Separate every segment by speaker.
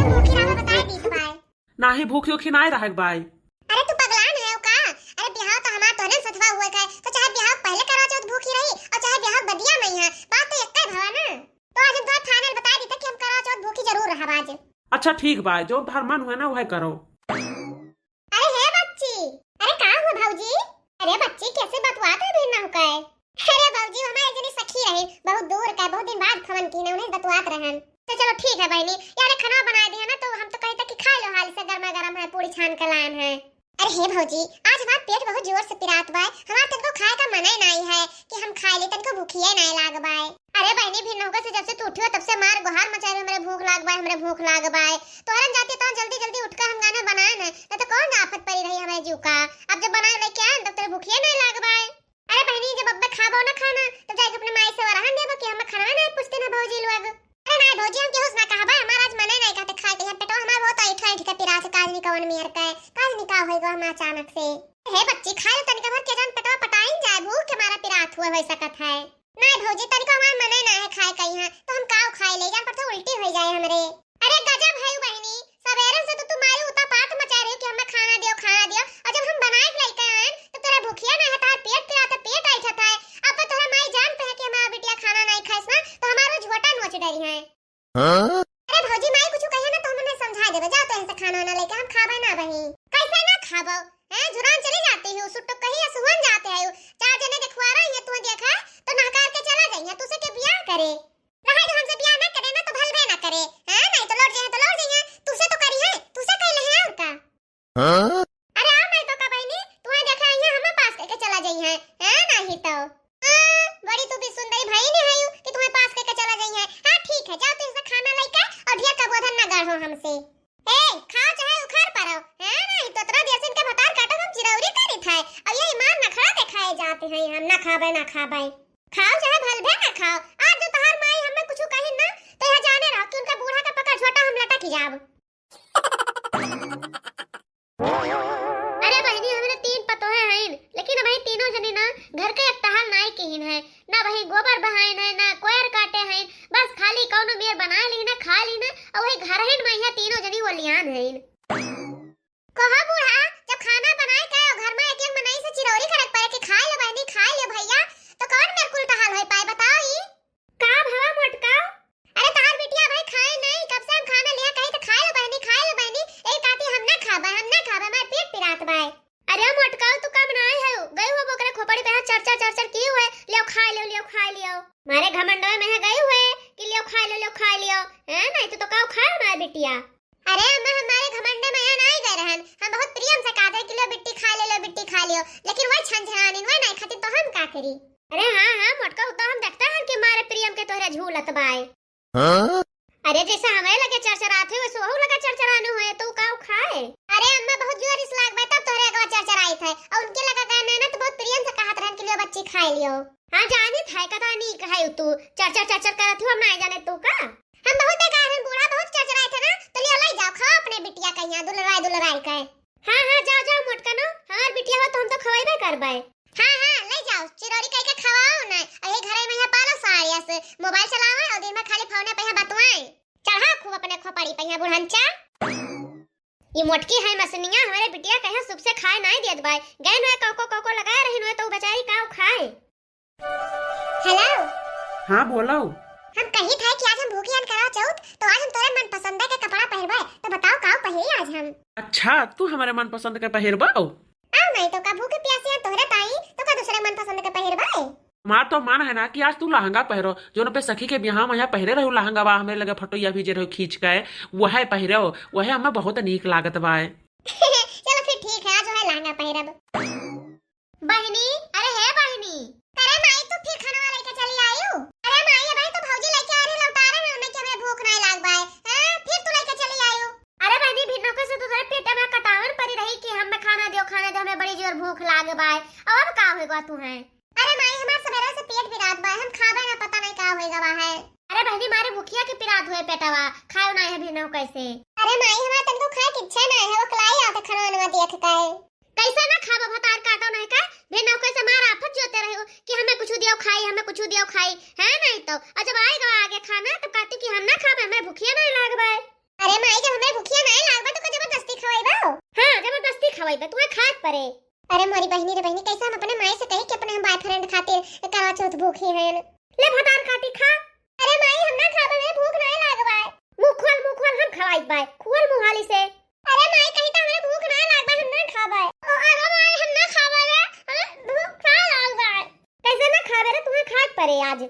Speaker 1: भूखी रहा बताए दी तो बाय
Speaker 2: ना ही भूखी उखी ना रह बाई।
Speaker 1: अरे तू पगलान है का? अरे ब्याह तो हमार तोने सथवा हुए का तो चाहे ब्याह पहले करा चाहे भूखी रही और चाहे ब्याह बदिया नहीं है बात तो एक ही भवा ना। तो आज हम तो फाइनल बता दी था कि हम करा चाहे भूखी जरूर रहा आज।
Speaker 2: अच्छा ठीक बा, जो तोहार मन हुए ना वह करो।
Speaker 1: अरे हे बच्ची, अरे कहां हो भाऊजी? अरे बच्ची कैसे बतवात है बिना हो काए? अरे भाऊजी हमारे जनी सखी रहे बहुत दूर का, बहुत दिन बाद फोन की ने उन्हें बतवात रहन। तो चलो ठीक है बहनी, यार खाना बना दिया ना तो हम तो कहते कि खा लो हाल से, गर्मा गर्म है, पूरी छान के लान है। अरे हे भौजी आज हमारा पेट बहुत जोर से पिरात बाय, हमारा तनको खाए का मन ही नहीं है कि हम खाए ले, तनको भूखिए नहीं लाग बाय। अरे बहनी भी नौका से जब से तू उठियो तब से मार गुहार मचा रहे मेरे भूख लाग बाय, हमरे भूख लाग बाय। तो हरन जाते तो जल्दी जल्दी उठकर हम गाना बनाए ना, नहीं तो कौन आफत पड़ी रही हमें जीव का। अब जब बनाए लेके आए तब तेरे भूखिए नहीं लाग बाय। अरे बहनी जब अब खाबो ना खाना तब जाके अपने माई से वरहन देबो कि हम खाना नहीं पूछते ना भौजी लोग। अरे नहीं भौजी हम केहुस ना कहबा, हमारा आज मने नहीं कहते खाए के पेटवा हमारा बहुत ऐठा ऐठ के पिरा से काजनी कवन मियर का काजनी का होएगा हम अचानक से। हे बच्ची खा लो तनिका भर के जान पेटवा पटाइन जाए, भूख के मारा पिरात हुए होई सकत है। नहीं भौजी तनिका हमारा मने ना है खाए कहीं है तो हम काव खाए ले जान पर तो उल्टी हो जाए हमरे। अरे गजब है बहनी, सवेरे से तो तुम मारी उता पात मचा रही हो कि हमें खाना दियो और जब हम बनाए लेके आए तो तेरा भूखिया ना है, तार पेट पिराता पेट ऐठा है। अब तो तोरा माई जानते है कि हमारा बिटिया खाना नहीं खाइस ना तो हमारो झोटा नोच डरी है। अरे भौजी माई कुछ कहे ना तो हम उन्हें समझा देबे, जाओ तो ऐसे खाना ना लेके हम खाबे ना बही। कैसे ना खाबो हैं, जुरान चली जाती हो सुट्टो कहीं या सुहन जाते हो, चार जने देखवा रही है तू देखा तो नहकार के चला जाइए, तू से के बियाह करे रहा जो हमसे बियाह ना करे ना तो भलबे ना करे हैं, नहीं तो लौट जाए तू से तो करी है, तू से कहले है और का। अरे आ मैं तो का बहनी तू देखा है हमें पास करके चला जाइए हैं, नहीं तो बड़ी तू भी सुंदरी भाई नहीं है कि तुम्हें पास करके चला जाइए। हां ठीक है जाओ तो इसका खाना लेके और ढिया का बोधन ना गाढ़ो हमसे। ए खाओ चाहे उखाड़ पड़ो हैं, नहीं तो तोरा जैसे इनके भतार काटो हम चिरौरी करी थाए और ये ईमान ना खड़ा दिखाए जाते हैं हम ना खाबे खाओ चाहे भलभे ना खाओ। आज जो तहार माई हमें कुछ कही ना तो यह जाने रहो कि उनका बूढ़ा का पका छोटा हम लटक जाब। अरे बहनी हमने तीन पतोहे हैं लेकिन भाई तीनों जनी ना घर के एक टहल नाई केहिन है ना, वही गोबर बहाइन है ना कोयर काटे हैं, बस खाली कौनो मेर बना ली ना खा ली ना और वही घर हिन मैया तीनों जनी वो लियान है। कहा बूढ़ा जब खाना बनाए के घर में एक एक मनई से चिरौरी करक पड़े कि खा ले बहनी खा ले भैया तो कौन मेरे कुल टहल होई पाए बताओ ई का भवा मोटका। अरे तार बिटिया भाई खाए नहीं कब से हम खाना लिया कहीं तो खा ले बहनी एक आती हम ना खाबा मैं पेट पिरात बाय। अरे मोटका तू कब बनाए है गए हुए बोकरे खोपड़ी पे चर्चा की हुए लियो खा लियो मारे घमंडों में है गए हुए कि लियो खा लियो हैं, नहीं तो का खाए हमारे बिटिया। अरे मैं हमारे घमंडे में नहीं गए रहन, हम बहुत प्रेम से कहते कि लो बिट्टी खा लियो लेकिन वही छनछनानी वही नहीं खाती तो हम का करी। अरे हां मोटका तो हम देखते हैं कि मारे प्रेम के तोहरे झूलत बाय। अरे जैसे हमें लगे चरचराते हुए सोहू लगा चरचराने हुए तो का खाए। अरे अम्मा बहुत जोर इस लाग तब तोहरे अगवा चरचराई थे और उनके लगा कहने ना तो बहुत प्रेम से कहत रहन कि लियो बच्ची खाए लियो। हां जानी था कथा नहीं कहाई तू चरचर करत हो हम नहीं जाने तू का। हम बहुत कारण बूढ़ा बहुत चरचराए थे ना तो लियो ले जाओ खाओ अपने बिटिया कहिया दुलराई के। हां जाओ मोटका नो हमार बिटिया हो तो हम तो खवाइबे करबे। हां ले जाओ चिरौरी कह के खवाओ ना और ये घरे में यहाँ पालो सारिया से मोबाइल चलावे और दिन में खाली फोन पे बतवाए चढ़ा खूब अपने खोपड़ी पे यहाँ बुढ़ंचा। ये मोटकी है मसनिया हमारे बिटिया कहे सुबह से खाए नहीं देत बाय, गैन है कोको लगाए रही न तो बेचारी काऊ खाए। हेलो
Speaker 2: हां बोलो।
Speaker 1: हम कही थे कि आज हम भूखियान करा चौथ तो आज हम तोरे मन पसंद के कपड़ा पहनबे तो बताओ काऊ पहिरी आज हम। अच्छा
Speaker 2: तू हमारे मन पसंद के पहिरबो
Speaker 1: आ नहीं तो का भूखे प्यासे तोहरे ताई तो का दूसरे मन पसंद के पहिरबे।
Speaker 2: मार तो मान है ना कि आज तू लहंगा पहरो जो न पे सखी के बियाह में पहरे रहो लहंगा बा हमें लगे फटोया भी जे रहो खींच के वह पहरो वह हमें बहुत नीक लागत बा।
Speaker 1: चलो फिर ठीक है आज वह लहंगा पहरब। बहनी अरे है बहनी अरे माई तू फिर खाना लेके चली आईऊ। अरे माई भाई तो भौजी लेके आ रही लौटा रहे ना कि हमें भूख नहीं लाग बाय हैं फिर तू लेके चली आईऊ। अरे बहनी भिन्नो के से तो तेरे पेट में कटावन पड़ी रही कि हमें खाना दो हमें बड़ी जोर भूख लाग बाय और अब का होएगा तू है। अरे माई हमार सवेरे से पेट पिरात बा हम खाबे ना पता नहीं का होएगा बा है। अरे बहनी मारे भूखिया के पिरात हुए पेटवा खाओ ना है भिन्नो कैसे। अरे माई हमार तनको खाए की इच्छा ना है वो कलाई आते खाना न देख काए कैसा ना खाबा भतार काटो नहीं का भिन्नो कैसे मार आफत जोते रहो कि हमें कुछ दियो खाई है नहीं तो जब आएगा आगे खाना तो कहती कि हम ना खाबे हमें भूखिया नहीं लागबे। अरे माई जब हमें दवाई पे तुम्हें खाद पड़े। अरे मोरी बहनी रे बहनी, कैसे हम अपने माई से कही कि अपने हम बॉयफ्रेंड खातिर करवा चौथ भूखी हैं। ले भतार खाती खा। अरे माई हम ना खाबे, में भूख नहीं लागबाय। मुंह खोल हम खवाई बाय, खोल मुंह हाली से। अरे माई कही त हमरे भूख ना लागबा, हम ना खाबे। अरे माई हम ना खाबे रे, हमें भूख ना लागबाय। कैसे ना खाबे रे, तुम्हें खाद पड़े आज।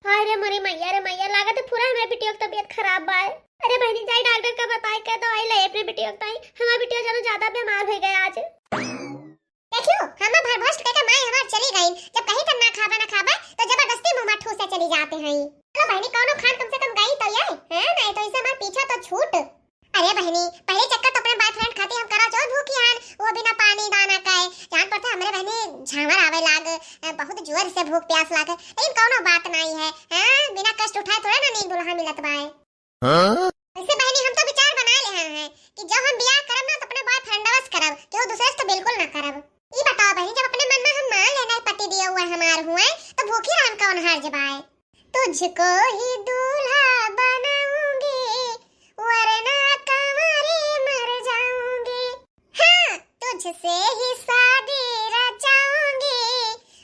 Speaker 1: हाय रे मोरी मैया रे मैया, लागत है पूरा हमारे बिटिया की तबीयत खराब बा। अरे बहनी जाई डॉक्टर का बताई के दवाई ले अपने बिटिया की। हमारी बिटिया जानो ज्यादा बीमार हो गया आज। देखियो हम भरभोस्ट के माई हमार चली गई, जब कहीं तक ना खाबा तो जबरदस्ती मुंह में ठूस से चली जाते हैं। चलो बहनी कौनो खान कम से कम गई तो ये है, नहीं तो इसे हमार पीछा तो छूट। अरे बहनी पहले चक्कर तो अपने बॉयफ्रेंड खाती हम करा चौथ भूखी हन, वो बिना पानी दाना का जान पड़ता हमरे बहनी झांवर आवे लाग, बहुत जोर से भूख प्यास लाग। लेकिन कौनो बात नहीं है, हां बिना कष्ट उठाए थोड़ा ना नीक दुल्हा मिलत बाए। ऐसे बहनी हम तो विचार बना ले हैं कि जब हम ब्याह करब ना तो अपने बॉयफ्रेंडवस करब, केहू दूसरे से तो बिल्कुल ना करब। ई बताओ बहनी, जब अपने मन में हम मान लेना पति दिया हुआ हमार हुए तो भूखी रहन कौन हार जबाए। तुझको ही दूल्हा बनाऊंगी वरना कमरे मर जाऊंगी, हाँ तुझसे ही शादी रचाऊंगी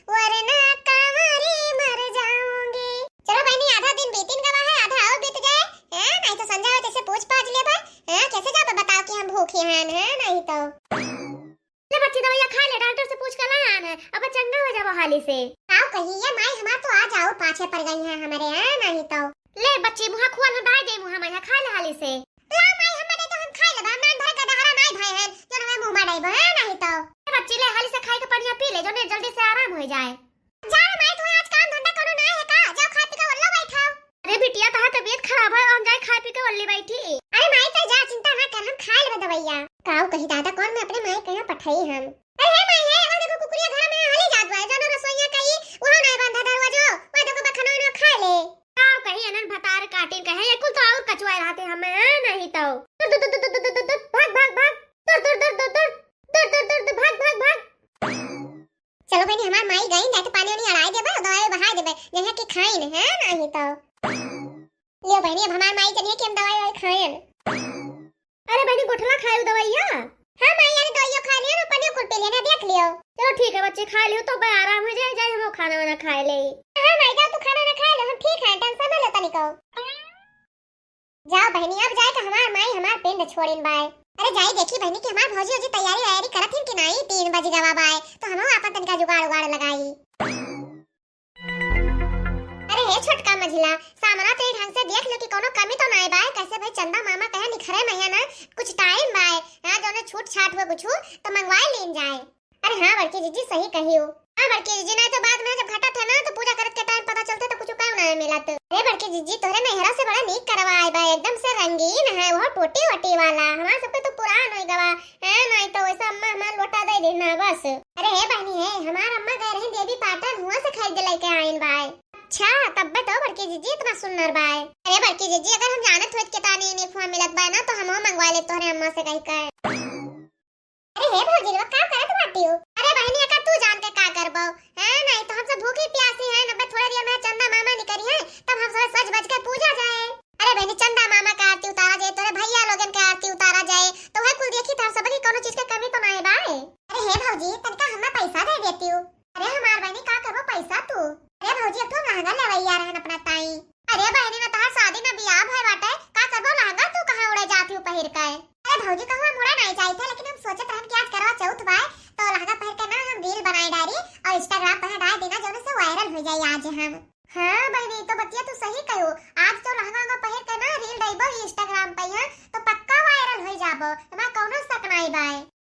Speaker 1: वरना कमरे मर जाऊंगी। चलो बहनी आधा दिन बीतिन गवा है, आधा और बीत जाए, हैं नहीं तो संजय हो जैसे पूछ पाछ ले भाई, हैं कैसे जाबे बताओ कि हम भूखे हैं, हैं नहीं तो ले बच्ची दवाइयां खा ले, डॉक्टर से पूछ कर लाया है, अब चंगा हो जाबो हाली से। आओ कही ये माई हमार तो आ जाओ पाछे पड़ गई है हमारे, हैं नहीं तो ले बच्ची मुंह खोल में डाल दे, मुंह में खा ले हाली से। ला माई हमरे तो हम खा लेबा, मैं धर के दहरा नहीं भाई है जो हमें मुंह में डाइबो, है नहीं तो बच्ची ले हाली से खाई के पानी पी ले, जो ने जल्दी से आराम हो जाए। जा माई तू आज काम धंधा करो नहीं है का, जाओ खा पी के ओल्ला बैठाओ। अरे बिटिया तहां तबीयत खराब है, हम जाए खा पी के ओल्ली बैठी। अरे माई तो जा चिंता ना कर, हम खा लेबे दवाइयां। काऊ कही दादा कौन मैं अपने माई कहां पठाई हम। अरे हे माई है, और देखो कुकुरिया घर में हाली जात बा, जानो रसोईया कही वहां नहीं बंधा दरवाजो, वो देखो बखनो न खा ले। काऊ कही अनन भतार काटिन कहे ये कुल तो और कचवाए रहते हमें, नहीं तो भाग भाग भाग दौड़ दौड़ दौड़ दौड़ दौड़ दौड़ दौड़ दौड़ भाग भाग भाग। चलो बहनी हमार माई गई ना तो पानी उनी अड़ाई देबे, दवाई बहा देबे जहां की खाइन, है नहीं तो लियो बहनी अब हमार माई चलिए कि हम दवाई खाएं। अरे बहनी गुठला खाए दवाइया। हां माई यानी दवाइयां खा लियो ना, पानी कुल पी लेना, देख लियो। चलो ठीक है बच्चे खा लियो तो बे आराम हो जाए, जाए हम खाना वाना खा ले। हां माई जा तू खाना ना खा ले, हम ठीक है टेंशन ना लेता निको। जाओ बहनी अब जाए तो हमार माई हमार पिंड छोड़िन बाय। अरे जाई देखी बहनी कि हमार भौजी जी तैयारी करत हिन कि नहीं, 3 बजे गवा बाय तो हम आपन तनका जुगाड़ उगाड़ लगाई। अरे हे छोटका मझिला सामना तो ढंग से देख लो कि कोनो कमी तो नहीं बाय, कैसे भाई चंदा मामा कहे निखरे नहीं ना, कुछ टाइम बाय हां जो ने छूट छाट हुए कुछ तो मंगवाई लेन जाए। अरे हां बड़की जीजी सही कहियो, हां बड़की जीजी नहीं तो बाद में जब घटा था ना तो पूजा करत के टाइम पता चलते तो कुछ क्यों नहीं मिलत। अरे बड़की जीजी तोरे नहरा से बड़ा नीक करवाए बा, एकदम से रंगीन है, वो टोटी वटी वाला, हमार सबके तो पुरान होई गवा, है नहीं तो वैसा अम्मा हमार लोटा दे देना बस। अरे हे बहनी है हमार अम्मा गए रही देवी पाटन, हुआ से खरीद लेके आइन बाय। अच्छा तब तो बड़की जीजी इतना सुंदर बाय। अरे बड़की जीजी अगर हम जानत होत के तानी यूनिफॉर्म मिलत बाय ना तो हम मंगवा ले तोरे अम्मा से कहि के। अरे हे भौजी लोग का करत बाटी हो। अरे बहनी अगर तू जान के का करबो, है नहीं तो हम सब भूखी प्यासी है ना, थोड़े देर में चंदा मामा निकली है तब हम सब सज बज के पूजा जाए। अरे बहनी चंदा मामा का आरती उतारा जाए, तोरे भैया लोगन के आरती उतारा जाए तो वह कुल देखी तार सब की कोनो चीज के कमी तो नहीं बाय। अरे हे भौजी तनका हमें पैसा दे देती हो। अरे हमार बहनी का करबो पैसा तू। अरे भौजी अब तो लहंगा लेवैया रहन अपना ताई। अरे बहनी ना तहार शादी ना बियाह भय बाटे, का करबो लहंगा तू कहां उड़े जाती हो पहिर के। अरे भौजी कहवा मुड़ा नहीं चाहिए था, लेकिन हम सोचत रहन कि आज करवा चौथ बाय तो लहंगा पहन के ना हम रील बनाई डारी और इंस्टाग्राम पर डाल देना जोने से वायरल हो जाए आज हम। हां बहनी तो बतिया तू सही कहो, आज तो लहंगा पहन के ना रील डाइबो इंस्टाग्राम पे है तो पक्का वायरल हो जाबो, हमार कोनो शक नहीं बाय।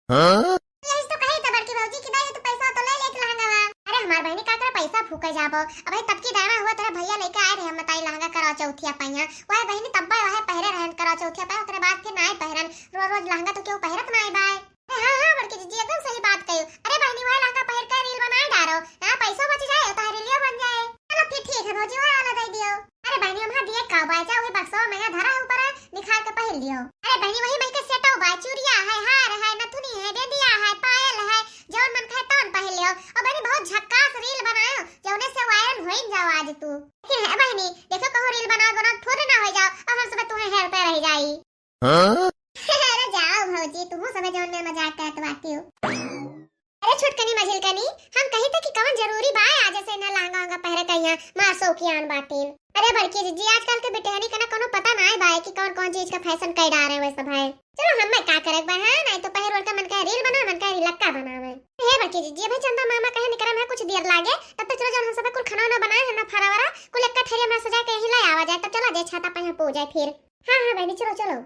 Speaker 1: हां यही तो कही त बड़की भौजी कि नहीं तो पैसा तो ले ले लहंगा। अरे हमार बहनी का कर पैसा फूके जाबो, अब तब की दाना हुआ तेरे भैया लेके आए रहे हम बताई लहंगा करवा चौथिया पहिया, वह बहनी तब वह पहरे रहन करवा चौथिया पे, ओकरे बाद फिर नहीं पहरन, रोज रोज लहंगा तो क्यों पहरत नहीं बाय। हां हां बड़की जीजी एकदम सही बात कहियो। अरे बहनी वह लहंगा पहन के रील बनाई डारो, हां पैसा बच जाए तो रीलियो बन जाए। चलो फिर ठीक है भौजी वाला वाला दे दियो। अरे बहनी हम दिए का बाय जा वही बक्सवा में धरा ऊपर निकाल के पहन लियो। अरे बहनी वही मई के सेटो बाय, चूड़िया है, हार है, नथुनी है, बेदिया है, पायल है, जौन मन खाए तौन पहन लियो और बहनी बहुत झक्कास रील बनायो जौने से वायरल होई जाओ आज तू। लेकिन है बहनी देखो कहो रील बना थोड़े ना हो जाओ और हम सब तुम्हें हेरते रह जाई। अरे जाओ भौजी तुम सब जौन में मजाक करत बाटी हो। अरे छुटकनी मझिलकनी हम कही थे कि कौन जरूरी बा आज से ना लहंगा वंगा पहरे कहिया मार सौखियान बाटीन। अरे बड़की जी आजकल के बेटहनी का कोनो पता ना है बाय कि कौन कौन चीज का फैशन कई डाल रहे हैं वैसे भाई। चलो हम मैं का करक बा है नहीं तो पहर और का मन का रील बना मन का रीलक्का बनावे। हे बड़की जी भाई चंदा मामा कहे निकरम है कुछ देर लागे तब तक चलो जब हम सब कुल खाना ना बनाए है ना फरावरा कुल एक थैली में सजा के हिला आवा जाए तब चला जाए छाता पे पो जाए फिर। हां हां बहनी चलो चलो।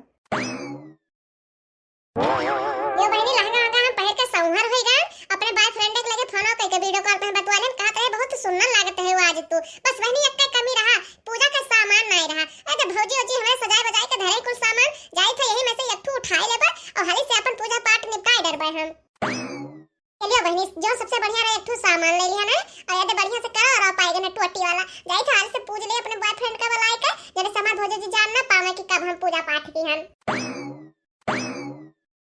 Speaker 1: यो बहनी लहंगा वंगा हम पहन के सौहर होई गए अपने बॉयफ्रेंड के लगे फोन कई के वीडियो कॉल पे बतवाले कहत है बहुत सुंदर लागत है वो आज तू। बस बहनी एक कमी रहा पूजा का सामान नहीं रहा। अरे भौजी ओजी हमें सजाए बजाए के धरे कुल सामान जाई था यही में से एक ठू उठाए लेबा और हाली से अपन पूजा पाठ निपटाए डरबे हम। चलिए बहनी जो सबसे बढ़िया रहे एक ठू सामान ले लिया ना और यदि बढ़िया से करो और पाएगा ना टोटी वाला जाई था हाल से पूज ले अपने बॉयफ्रेंड का बुलाए के जने समाज भौजी जी जान ना पावे कि कब हम पूजा पाठ की हम।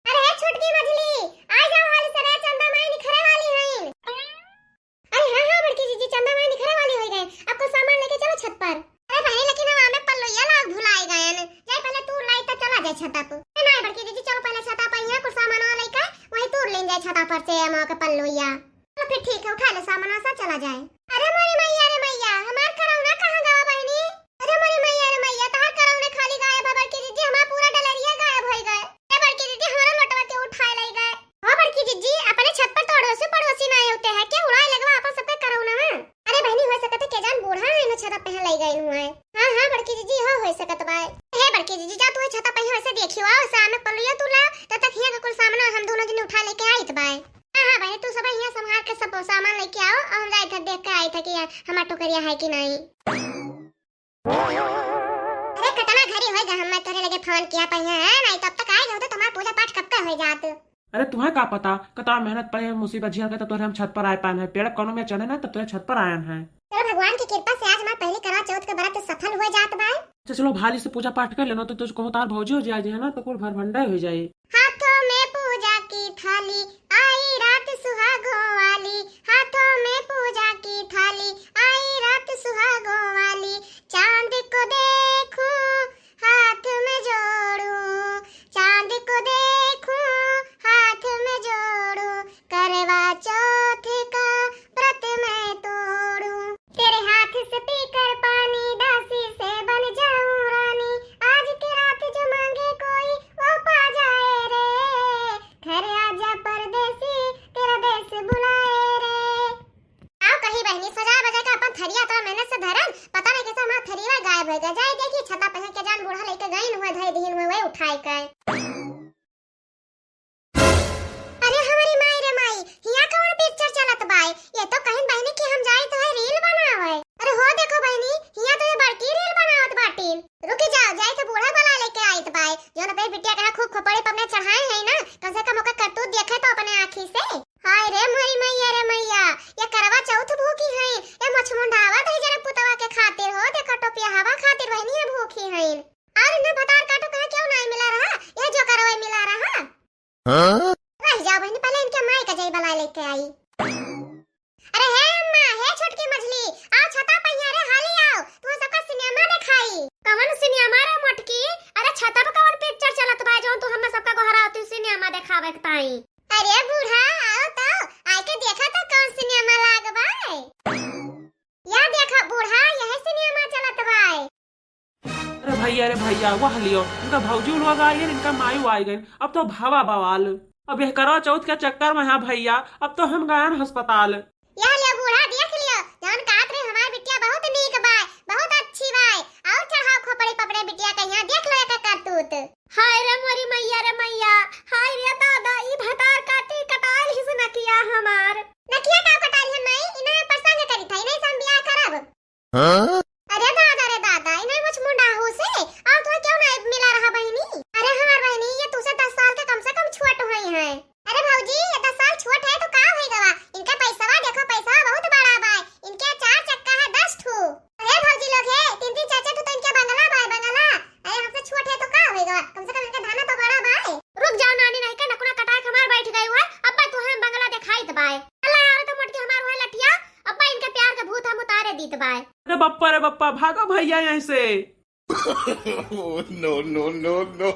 Speaker 1: अरे छुटकी मछली आ जाओ हाल से रे चंदा माई निखरे वाली हैं। अरे हां हां बड़की जी चंदा माई निखरे वाली हो गए आपको सामान लेके चलो छत पर। अरे भाई लेकिन हम हमें पल्लोया लाग भुलाए गए न जाए पहले तू लाई तो चला जाए छत पर। नहीं बड़की जी चलो पहले छत पर यहां कुछ सामान आ लेके वही तोड़ ले जाए छत पर से हम के पल्लोया। तो फिर ठीक है उठा ले सामान सा चला जाए। अरे मोरी मैया हमार करौना कहां गवा बहनी। अरे मोरी मैया तार करौने खाली गायब है बड़की जी हमारा पूरा डलरिया गायब हो गए। बड़की दीदी हमारा लटवा के उठाए लाई गए। हां बड़की दीदी अपने छत पर पड़ोसी ना होते हैं क्या उड़ाए लगवा अपन सबके करौना है। अरे बहनी हो सकत है के जान बूढ़ा है ना छत पे लाई गई हुआ है। हां बड़की दीदी हो सकत बा। हे बड़की दीदी जा तू छत पे वैसे देखियो आ सामने पलिया तू ला तब तक हिया का कुल सामान हम दोनों जन उठा लेके आईत बा। हां बहनी तू सब हिया संभाल के सब सामान लेके आओ और हम जाए थे देख के आई था कि हमारा टोकरिया है कि नहीं। अरे कतना घरी होय जा हम मैं तोरे लगे फोन किया पहिया है नहीं तब तक आए होते तुम्हारा पूजा पाठ कब का हो जात।
Speaker 2: अरे तुम्हें का पता कतना मेहनत पड़े मुसीबत झेल के तो हम छत पर आए पाए हैं पेड़ कोनो में चले ना तब तो छत पर आए हैं।
Speaker 1: चलो भगवान की कृपा से आज हमारा पहली करवा चौथ का व्रत सफल हो जात बा।
Speaker 2: चलो भाली से पूजा पाठ कर लेना तो तुझको तार भौजी हो जाए है ना तो कुल भर भंडार हो जाए।
Speaker 1: हाथों में पूजा की थाली आई रात सुहागों वाली हाथों में पूजा की थाली आई रात सुहागों वाली चांद को देखूं हाथ में जोड़ूं चांद को देखूं हाथ में जोड़ूं करवा चौथ का व्रत मैं तोड़ूं तेरे हाथ से पीकर पानी दासी से बन जाऊं रानी आज की रात जो मांगे कोई वो पा जाए रे घर आजा परदेसी तेरा देश बुलाए रे। आओ कहीं बहनी सजा बजा के अपन थरिया तो मेहनत से धरन पता नहीं कैसे हमारा थरिया गायब हो गया जाए देखिए छता पे के जान बूढ़ा लेके गई हुआ धई दिन में वही उठाए के। अरे हमारी माई रे माई हिया कौन पिक्चर चलत बाय ये तो कहीं बहनी कि हम जाए तो है रील बनावे। अरे हो देखो बहनी हिया तो ये बड़की रील बनावत बाटी रुक जाओ जाए तो बूढ़ा वाला लेके आईत बाय जो ना पे बिटिया का खूब खोपड़े पर अपने चढ़ाए है ना कम से कम ओका करतूत देखे तो अपने आंखी से। हाय रे मोरी मैया रे मैया ये करवा चौथ भूखी है ये मछमुंडावा दे जरे पुतवा के खातिर हो देखो टोपिया हवा खातिर बहनी है भूखी है और इन्हें भतार काटो कहा क्यों नहीं मिला रहा ये जो करवा मिला रहा। हां रह जाओ बहनी पहले इनके माई का जई बला लेके आई। अरे हे अम्मा हे छोटकी मछली आओ छता पे रे हाली आओ तू सबका सिनेमा दिखाई। कौन सिनेमा रे मोटकी अरे छता पे कौन पिक्चर चलत बा जो तू हम सबका गोहराती सिनेमा दिखावे के ताई। अरे बूढ़ा आओ तो आके देखा तो कौन सिनेमा लागबा या देखा बूढ़ा यही सिनेमा चलत बा।
Speaker 2: अरे भैया वो हलियो इनका भौजी लोग आ गए इनका मायू आ गए अब तो भावा बवाल अब यह करवा चौथ के चक्कर में है भैया अब तो हम गए अस्पताल।
Speaker 1: या ले बूढ़ा देख लियो जौन काट रे हमार बिटिया बहुत नीक बा बहुत अच्छी बा और चढ़ाओ खोपड़ी पपड़े बिटिया के यहां देख लो एका करतूत। हाय रे मोरी मैया रे मैया हाय रे दादा ई भतार काटी कटाल हिस न किया हमार नकिया का कटाल है मैं इने प्रसंग करी था इने सम बियाह करब। हां अरे दादा इने मुछ मुंडा हो से और तो क्यों नहीं मिला रहा बहनी। अरे हमार बहनी ये तुसे 10 साल के कम से कम छोट हुई है। अरे भौजी ये 10 साल छोट है तो का होएगा इनका पैसा देखो पैसा बहुत बड़ा बा इनके 4 चक्का है 10 ठू। अरे भौजी लोग है 3 4 ठू तो इनके बंगला बा बंगला। अरे हमसे छोट है तो का होएगा कम से कम इनका धाना तो बड़ा बा। रुक जाओ नानी नहीं का नकुना कटा के हमार बैठ गई हुआ अब तू हम बंगला दिखाई दबा।
Speaker 2: अरे बप्पा भागो भैया यहाँ से।
Speaker 3: Oh, no, no, no, no.